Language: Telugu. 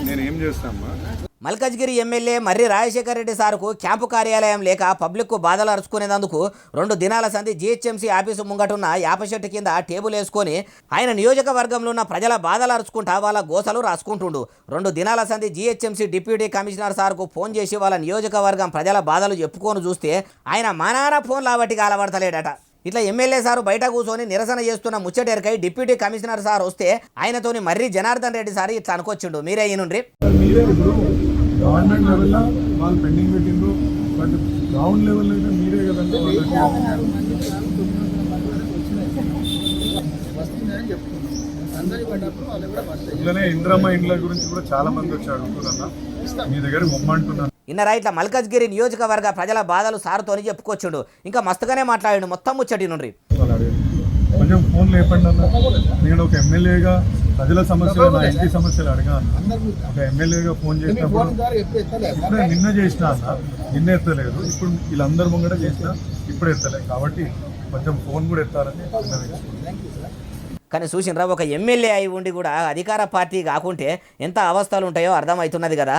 నేనేం చేస్తామ్మా? మల్కజ్గిరి ఎమ్మెల్యే మర్రి రాజశేఖర రెడ్డి సార్కు క్యాంపు కార్యాలయం లేక పబ్లిక్కు బాధలు అరుచుకునేందుకు 2 దినాల సంధి జీహెచ్ఎంసీ ఆఫీసు ముంగటున్న యాప చెట్టు కింద టేబుల్ వేసుకొని ఆయన నియోజకవర్గంలో ఉన్న ప్రజల బాధలు అరుచుకుంటా వాళ్ళ గోసలు రాసుకుంటుండు. 2 దినాల సంధి జీహెచ్ఎంసీ డిప్యూటీ కమిషనర్ సార్కు ఫోన్ చేసి వాళ్ళ నియోజకవర్గం ప్రజల బాధలు చెప్పుకొని చూస్తే ఆయన మానాన ఫోన్ లాబట్టి కాలబడతలేడట. ఇట్లా ఎమ్మెల్యే సారు బయట కూర్చొని నిరసన చేస్తున్న ముచ్చటెరకై డిప్యూటీ కమిషనర్ సార్ వస్తే ఆయనతోని మర్రి జనార్దన్ రెడ్డి సార్ ఇట్లా అనుకొచ్చిండు. మీరే ఈనుండ్రి. గవర్నమెంట్ లెవెల్లో వాళ్ళు పెండింగ్ పెట్టిండ్రు, బట్ గ్రౌండ్ లెవెల్లో అయితే మీరే కదండి ఇట్లనే ఇంద్రమ్మ ఇండ్ల గురించి కూడా చాలా మంది వచ్చి అడుగుతున్నా, మీ దగ్గర బొమ్మంటున్నాను. ఇన్నరా ఇట్లా మల్కజ్గిరి నియోజకవర్గ ప్రజల బాధలు సారుతోని చెప్పుకొచ్చుండు. ఇంకా మస్తుగానే మాట్లాడిండు. మొత్తం ముచ్చటి నుండి కొంచెం ఫోన్ లేపండి అన్న. నేను ఒక ఎమ్మెల్యేగా ప్రజల సమస్యలు, నా ఇంటి సమస్యలు అడిగాను. ఒక ఎమ్మెల్యేగా ఫోన్ చేసినప్పుడు ఇప్పుడే నిన్న చేసిన అన్న, నిన్న ఎత్తలేదు. ఇప్పుడు వీళ్ళందరూ ముంగట చేసిన ఇప్పుడు ఎత్తలేదు. కాబట్టి కొంచెం ఫోన్ కూడా ఎత్తాలని కానీ చూసినరా ఒక ఎమ్మెల్యే అయి ఉండి కూడా అధికార పార్టీ కాకుంటే ఎంత అవస్థలు ఉంటాయో అర్థమవుతున్నది కదా.